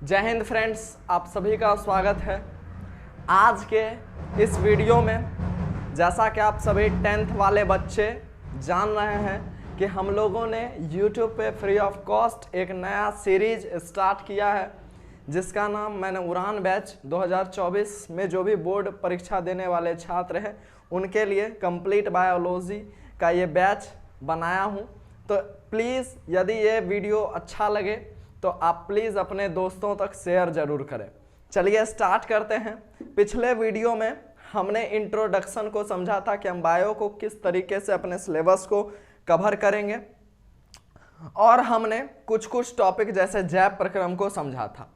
जय हिंद फ्रेंड्स, आप सभी का स्वागत है। आज के इस वीडियो में जैसा कि आप सभी 10th वाले बच्चे जान रहे हैं कि हम लोगों ने YouTube पे फ्री ऑफ कॉस्ट एक नया सीरीज स्टार्ट किया है जिसका नाम मैंने उड़ान बैच 2024 में जो भी बोर्ड परीक्षा देने वाले छात्र हैं उनके लिए कंप्लीट बायोलॉजी का ये बैच बनाया हूँ। तो प्लीज़ यदि ये वीडियो अच्छा लगे तो आप प्लीज़ अपने दोस्तों तक शेयर ज़रूर करें। चलिए स्टार्ट करते हैं। पिछले वीडियो में हमने इंट्रोडक्शन को समझा था कि हम बायो को किस तरीके से अपने सिलेबस को कवर करेंगे और हमने कुछ टॉपिक जैसे जैव प्रक्रम को समझा था।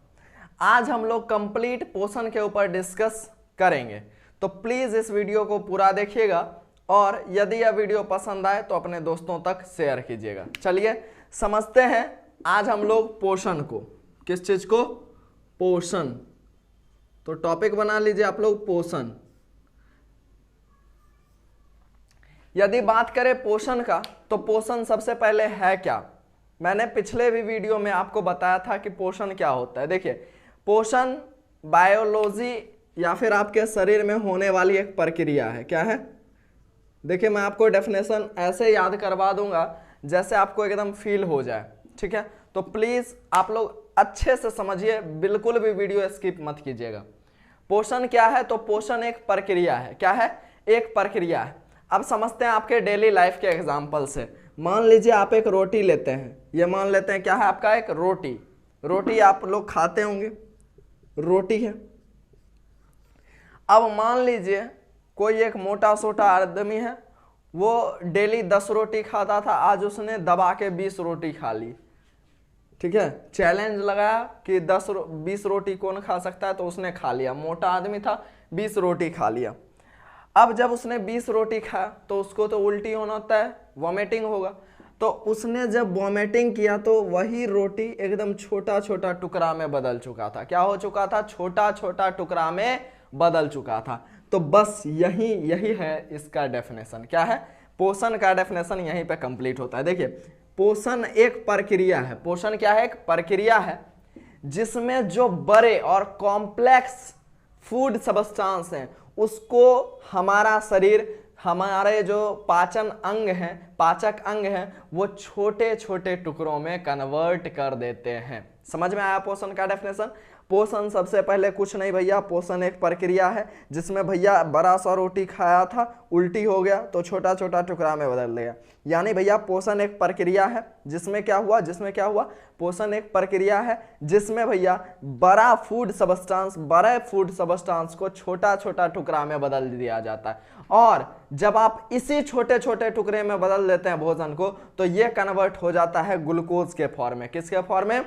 आज हम लोग कंप्लीट पोषण के ऊपर डिस्कस करेंगे, तो प्लीज़ इस वीडियो को पूरा देखिएगा और यदि यह वीडियो पसंद आए तो अपने दोस्तों तक शेयर कीजिएगा। चलिए समझते हैं आज हम लोग पोषण को, किस चीज को, पोषण। तो टॉपिक बना लीजिए आप लोग पोषण। यदि बात करें पोषण का तो पोषण सबसे पहले है क्या। मैंने पिछले भी वीडियो में आपको बताया था कि पोषण क्या होता है। देखिए, पोषण बायोलॉजी या फिर आपके शरीर में होने वाली एक प्रक्रिया है। क्या है? देखिए, मैं आपको डेफिनेशन ऐसे याद करवा दूंगा जैसे आपको एकदम फील हो जाए, ठीक है। तो प्लीज आप लोग अच्छे से समझिए, बिल्कुल भी वीडियो स्किप मत कीजिएगा। पोषण क्या है? तो पोषण एक प्रक्रिया है। क्या है? एक प्रक्रिया है। अब समझते हैं आपके डेली लाइफ के एग्जांपल से। मान लीजिए आप एक रोटी लेते हैं, ये मान लेते हैं क्या है आपका, एक रोटी। रोटी आप लोग खाते होंगे, रोटी है। अब मान लीजिए कोई एक मोटा सोटा आदमी है, वो डेली 10 रोटी खाता था, आज उसने दबा के 20 रोटी खा ली, ठीक है। चैलेंज लगाया कि 20 रोटी कौन खा सकता है, तो उसने खा लिया। मोटा आदमी था, 20 रोटी खा लिया। अब जब उसने 20 रोटी खाया तो उसको तो उल्टी होना होता है, वॉमिटिंग होगा। तो उसने जब वॉमिटिंग किया तो वही रोटी एकदम छोटा छोटा टुकड़ा में बदल चुका था। क्या हो चुका था? छोटा छोटा टुकड़ा में बदल चुका था। तो बस यही है इसका डेफिनेशन। क्या है? पोषण का डेफिनेशन यहीं पे कंप्लीट होता है। देखिए, पोषण एक प्रक्रिया है। पोषण क्या है? एक प्रक्रिया है जिसमें जो बड़े और कॉम्प्लेक्स फूड सब्सटेंस हैं उसको हमारा शरीर, हमारे जो पाचक अंग हैं वो छोटे छोटे टुकड़ों में कन्वर्ट कर देते हैं। समझ में आया पोषण का डेफिनेशन? पोषण सबसे पहले कुछ नहीं भैया, पोषण एक प्रक्रिया है जिसमें भैया बड़ा सा रोटी खाया था, उल्टी हो गया तो छोटा छोटा टुकड़ा में बदल दिया। यानी भैया पोषण एक प्रक्रिया है जिसमें क्या हुआ, पोषण एक प्रक्रिया है जिसमें भैया बड़े फूड सब्सटेंस को छोटा छोटा टुकड़ा में बदल दिया जाता है। और जब आप इसी छोटे छोटे टुकड़े में बदल देते हैं भोजन को तो ये कन्वर्ट हो जाता है ग्लूकोज के फॉर्म में। किसके फॉर्म में?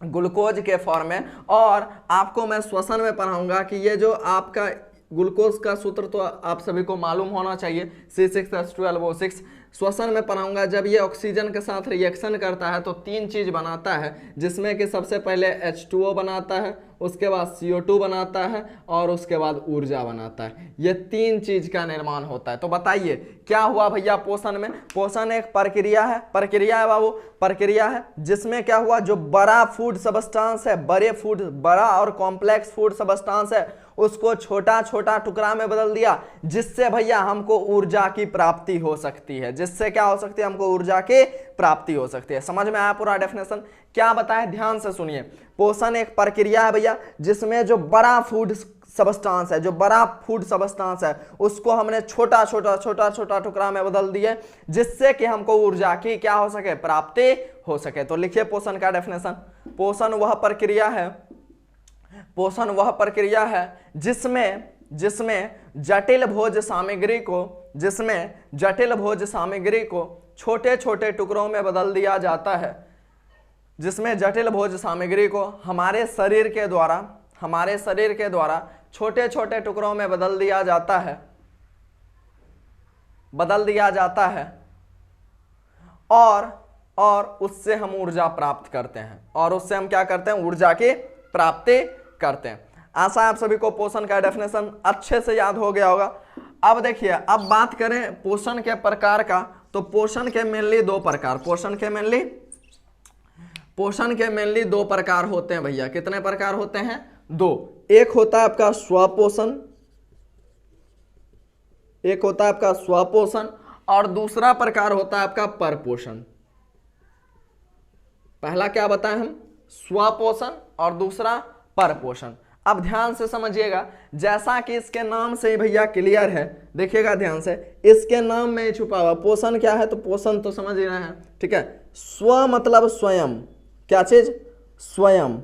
ग्लूकोज के फॉर्म में। और आपको मैं श्वसन में पढ़ाऊंगा कि ये जो आपका ग्लूकोज का सूत्र तो आप सभी को मालूम होना चाहिए, C6H12O6। श्वसन में पढ़ाऊंगा जब ये ऑक्सीजन के साथ रिएक्शन करता है तो 3 चीज बनाता है, जिसमें कि सबसे पहले H2O बनाता है, उसके बाद CO2 बनाता है और उसके बाद ऊर्जा बनाता है। ये 3 चीज का निर्माण होता है। तो बताइए क्या हुआ भैया पोषण में? पोषण एक प्रक्रिया है बाबू, प्रक्रिया है जिसमें क्या हुआ, जो बड़ा फूड सब्सटेंस है, बड़ा और कॉम्प्लेक्स फूड सब्सटेंस है उसको छोटा छोटा टुकड़ा में बदल दिया, जिससे भैया हमको ऊर्जा की प्राप्ति हो सकती है। जिससे क्या हो सकती है? हमको ऊर्जा की प्राप्ति हो सकती है। समझ में आया पूरा डेफिनेशन? क्या बताया, ध्यान से सुनिए। पोषण एक प्रक्रिया है भैया जिसमें जो बड़ा फूड सब्सटेंस है उसको हमने छोटा छोटा टुकड़ा में बदल दिए, जिससे कि हमको ऊर्जा की क्या हो सके, प्राप्ति हो सके। तो लिखिए पोषण का डेफिनेशन। पोषण वह प्रक्रिया है जिसमें जटिल भोज्य सामग्री को छोटे छोटे टुकड़ों में बदल दिया जाता है, जिसमें जटिल भोज्य सामग्री को हमारे शरीर के द्वारा छोटे छोटे टुकड़ों में बदल दिया जाता है और उससे हम ऊर्जा प्राप्त करते हैं, और उससे हम क्या करते हैं, ऊर्जा की प्राप्ति करते हैं। आशा है आप सभी को पोषण का डेफिनेशन अच्छे से याद हो गया होगा। अब देखिए, अब बात करें पोषण के प्रकार का, तो पोषण के मेनली 2 प्रकार, पोषण के मेनली दो प्रकार होते हैं भैया। कितने प्रकार होते हैं? दो। एक होता है आपका स्वपोषण, एक होता है आपका स्वपोषण, और दूसरा प्रकार होता है आपका परपोषण। पहला क्या बताएं हम? स्वपोषण, और दूसरा परपोषण। अब ध्यान से समझिएगा, जैसा कि इसके नाम से ही भैया क्लियर है, देखिएगा ध्यान से, इसके नाम में छुपा हुआ पोषण क्या है, तो पोषण तो समझ रहे हैं, ठीक है। स्व मतलब स्वयं, क्या चीज? स्वयं,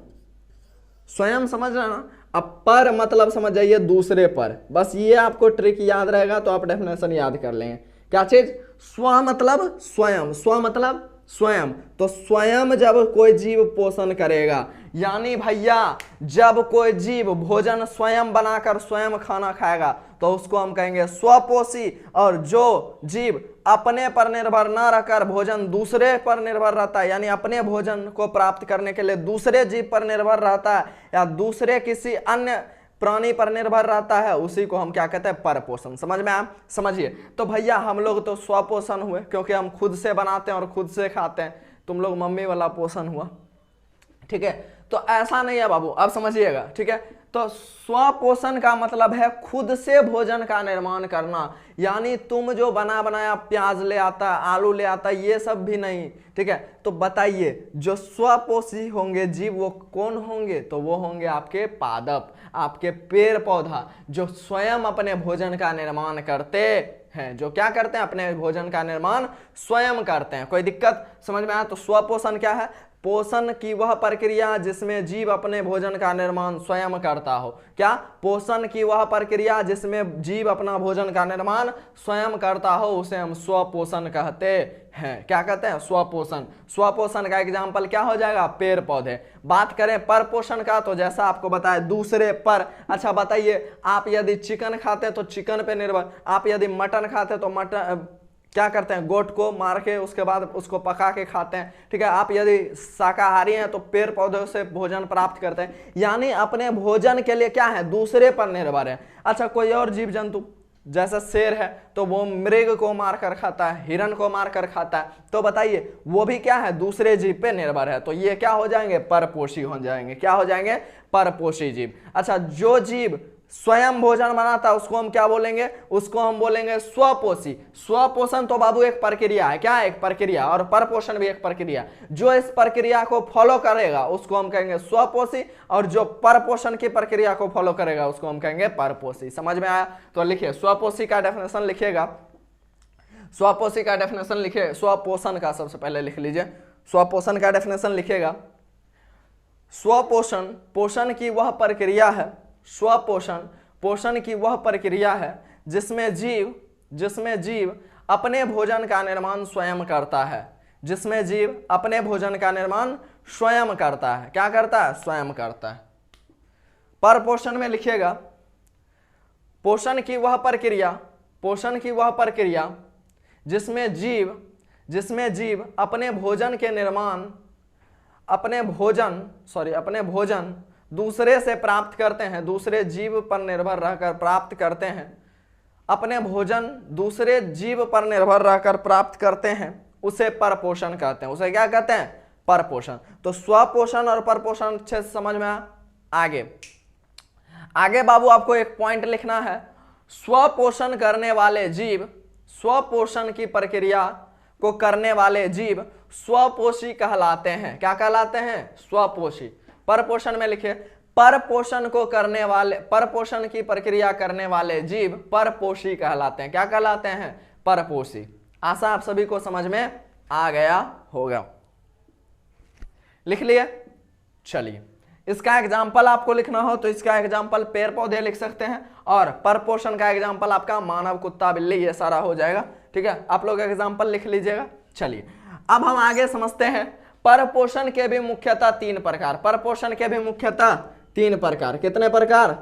स्वयं समझ रहे हैं ना। अब पर मतलब समझ जाइए दूसरे पर, बस ये आपको ट्रिक याद रहेगा तो आप डेफिनेशन याद कर लेंगे। क्या चीज? स्व मतलब स्वयं, स्व मतलब स्वयं। तो स्वयं जब कोई जीव पोषण करेगा, यानी भैया जब कोई जीव भोजन स्वयं बनाकर स्वयं खाना खाएगा तो उसको हम कहेंगे स्वपोषी। और जो जीव अपने पर निर्भर ना रहकर भोजन दूसरे पर निर्भर रहता है, यानी अपने भोजन को प्राप्त करने के लिए दूसरे जीव पर निर्भर रहता है या दूसरे किसी अन्य प्राणी पर निर्भर रहता है, उसी को हम क्या कहते हैं? परपोषण। समझ में आया? समझिए। तो भैया हम लोग तो स्वपोषण हुए क्योंकि हम खुद से बनाते हैं और खुद से खाते हैं, तुम लोग मम्मी वाला पोषण हुआ, ठीक है। तो ऐसा नहीं है बाबू, अब समझिएगा, ठीक है। तो स्वपोषण का मतलब है खुद से भोजन का निर्माण करना, यानी तुम जो बना बनाया प्याज ले आता, आलू ले आता, ये सब भी नहीं, ठीक है। तो बताइए जो स्वपोषी होंगे जीव वो कौन होंगे? तो वो होंगे आपके पादप, आपके पेड़ पौधा, जो स्वयं अपने भोजन का निर्माण करते हैं। जो क्या करते हैं? अपने भोजन का निर्माण स्वयं करते हैं। कोई दिक्कत? समझ में आया? तो स्वपोषण क्या है? पोषण की वह प्रक्रिया जिसमें जीव अपने भोजन का निर्माण स्वयं करता हो। क्या? पोषण की वह प्रक्रिया जिसमें जीव अपना भोजन का निर्माण स्वयं करता हो, उसे हम स्वपोषण कहते हैं। क्या कहते हैं? स्वपोषण। स्वपोषण का एग्जाम्पल क्या हो जाएगा? पेड़ पौधे। बात करें परपोषण का, तो जैसा आपको बताया दूसरे पर। अच्छा बताइए, आप यदि चिकन खाते हैं तो चिकन पे निर्भर, आप यदि मटन खाते हैं तो मटन क्या करते हैं? गोट को मार के उसके बाद उसको पका के खाते हैं, ठीक है। आप यदि शाकाहारी हैं तो पेड़ पौधों से भोजन प्राप्त करते हैं, यानी अपने भोजन के लिए क्या है? दूसरे पर निर्भर है। अच्छा कोई और जीव जंतु, जैसा शेर है तो वो मृग को मारकर खाता है, हिरण को मारकर खाता है, तो बताइए वो भी क्या है? दूसरे जीव पे निर्भर है। तो ये क्या हो जाएंगे? परपोषी हो जाएंगे। क्या हो जाएंगे? परपोषी जीव। अच्छा जो जीव स्वयं भोजन बनाता है उसको हम क्या बोलेंगे? उसको हम बोलेंगे स्वपोषी। स्वपोषण तो बाबू एक प्रक्रिया है। क्या है? एक प्रक्रिया। और परपोषण भी एक प्रक्रिया। जो इस प्रक्रिया को फॉलो करेगा उसको हम कहेंगे स्वपोषी, और जो परपोषण की प्रक्रिया को फॉलो करेगा उसको हम कहेंगे परपोषी। समझ में आया? तो लिखिए स्वपोषी का डेफिनेशन लिखिएगा। स्वपोषी का डेफिनेशन लिखिए, स्वपोषण का सबसे पहले लिख लीजिए। स्वपोषण का डेफिनेशन लिखिएगा। स्वपोषण पोषण की वह प्रक्रिया है, स्वपोषण पोषण की वह प्रक्रिया है जिसमें जीव अपने भोजन का निर्माण स्वयं करता है। जिसमें जीव अपने भोजन का निर्माण स्वयं करता है। क्या करता है? स्वयं करता है। परपोषण में लिखिएगा पोषण की वह प्रक्रिया जिसमें जीव अपने भोजन दूसरे से प्राप्त करते हैं, दूसरे जीव पर निर्भर रहकर प्राप्त करते हैं। अपने भोजन दूसरे जीव पर निर्भर रहकर प्राप्त करते हैं, उसे परपोषण कहते हैं। उसे क्या कहते हैं? परपोषण। तो स्वपोषण और परपोषण अच्छे से समझ में आगे बाबू आपको एक पॉइंट लिखना है। स्वपोषण करने वाले जीव, स्वपोषण की प्रक्रिया को करने वाले जीव स्वपोषी कहलाते हैं। क्या कहलाते हैं? स्वपोषी। परपोषण में लिखिए परपोषण की प्रक्रिया करने वाले जीव परपोषी कहलाते हैं। क्या कहलाते हैं? परपोषी। आशा आप सभी को समझ में आ गया होगा। लिख लिए? चलिए इसका एग्जाम्पल आपको लिखना हो तो इसका एग्जाम्पल पेड़ पौधे लिख सकते हैं, और परपोषण का एग्जाम्पल आपका मानव, कुत्ता, बिल्ली, ये सारा हो जाएगा, ठीक है। आप लोग एग्जाम्पल लिख लीजिएगा। चलिए अब हम आगे समझते हैं। परपोषण के भी मुख्यतः 3 प्रकार। परपोषण के भी मुख्यतः 3 प्रकार। कितने प्रकार?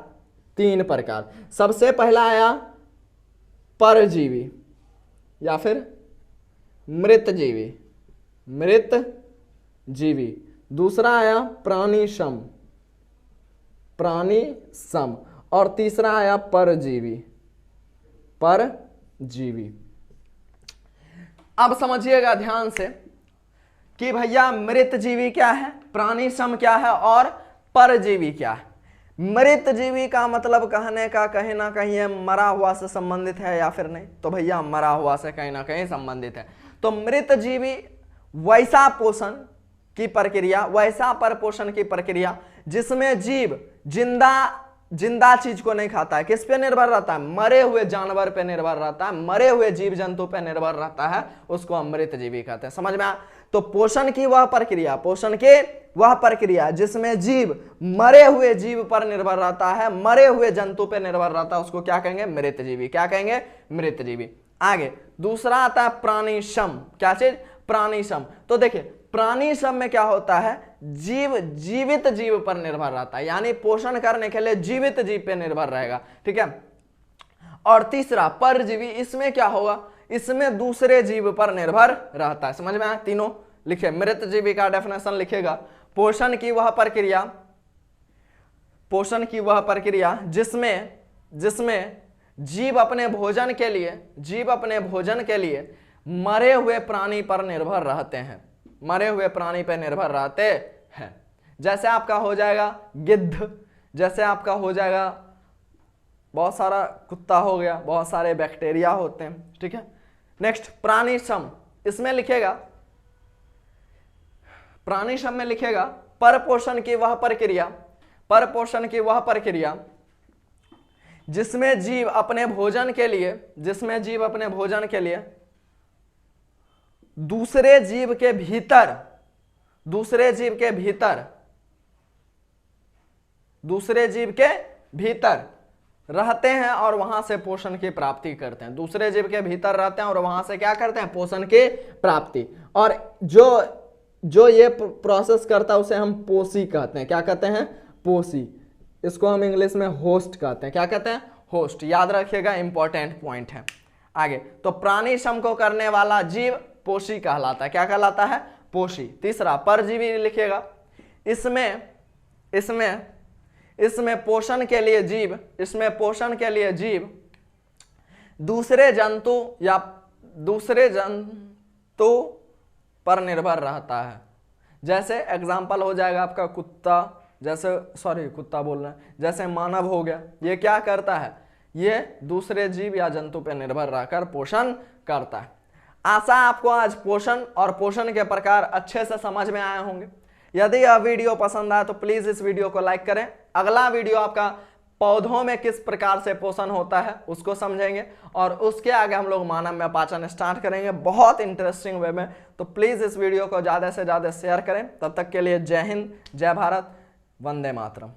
3 प्रकार। सबसे पहला आया परजीवी या फिर मृत जीवी। दूसरा आया प्राणी सम, और तीसरा आया परजीवी। अब समझिएगा ध्यान से कि भैया मृत जीवी क्या है, प्राणी सम क्या है और परजीवी क्या है। मृत जीवी का मतलब कहने का कहीं ना कहीं ये मरा हुआ से संबंधित है या फिर नहीं, तो भैया मरा हुआ से कहीं ना कहीं संबंधित है। तो मृत जीवी वैसा पोषण की प्रक्रिया, वैसा परपोषण की प्रक्रिया जिसमें जीव जिंदा चीज को नहीं खाता है, किस पे निर्भर रहता है, मरे हुए जानवर पे निर्भर रहता है, मरे हुए जीव जंतु पे निर्भर रहता है, उसको हम मृत जीवी कहते हैं। समझ में आया? तो पोषण की वह प्रक्रिया, पोषण के वह प्रक्रिया जिसमें जीव मरे हुए जीव पर निर्भर रहता है, मरे हुए जंतु पे निर्भर रहता है, उसको क्या कहेंगे, मृत जीवी। क्या कहेंगे, मृत जीवी। आगे दूसरा आता है प्राणीसम। क्या चीज, प्राणीसम। तो देखिए प्राणीसम में क्या होता है, जीव जीवित जीव पर निर्भर रहता है, यानी पोषण करने के लिए जीवित जीव पे निर्भर रहेगा, ठीक है। और तीसरा परजीवी, इसमें क्या होगा, इसमें दूसरे जीव पर निर्भर रहता है। समझ में आया? तीनों लिखे। मृत जीवी का डेफिनेशन लिखेगा, पोषण की वह प्रक्रिया, पोषण की वह प्रक्रिया जिसमें जीव अपने भोजन के लिए मरे हुए प्राणी पर निर्भर रहते हैं, मरे हुए प्राणी पर निर्भर रहते हैं। जैसे आपका हो जाएगा गिद्ध, जैसे आपका हो जाएगा बहुत सारा कुत्ता हो गया, बहुत सारे बैक्टीरिया होते हैं, ठीक है। नेक्स्ट प्राणीसम, इसमें लिखेगा, प्राणीसम में लिखेगा परपोषण की वह प्रक्रिया, परपोषण की वह प्रक्रिया जिसमें जीव अपने भोजन के लिए दूसरे जीव के भीतर रहते हैं और वहां से पोषण की प्राप्ति करते हैं। दूसरे जीव के भीतर रहते हैं और वहां से क्या करते हैं, पोषण की प्राप्ति। और जो ये प्रोसेस करता है उसे हम पोषी कहते हैं। क्या कहते हैं, पोषी। इसको हम इंग्लिश में होस्ट कहते हैं। क्या कहते हैं, होस्ट। याद रखिएगा, इंपॉर्टेंट पॉइंट है। आगे तो प्राणीसम को करने वाला जीव पोषी कहलाता है। क्या कहलाता है, पोषी। तीसरा परजीवी लिखिएगा, इसमें पोषण के लिए जीव दूसरे जंतु पर निर्भर रहता है। जैसे एग्जाम्पल हो जाएगा आपका कुत्ता, जैसे मानव हो गया, ये क्या करता है, ये दूसरे जीव या जंतु पर निर्भर रहकर पोषण करता है। आशा आपको आज पोषण और पोषण के प्रकार अच्छे से समझ में आए होंगे। यदि यह वीडियो पसंद आए तो प्लीज इस वीडियो को लाइक करें। अगला वीडियो आपका पौधों में किस प्रकार से पोषण होता है उसको समझेंगे, और उसके आगे हम लोग मानव में पाचन स्टार्ट करेंगे बहुत इंटरेस्टिंग वे में। तो प्लीज इस वीडियो को ज्यादा से ज्यादा शेयर करें। तब तक के लिए जय हिंद, जय भारत, वंदे मातरम।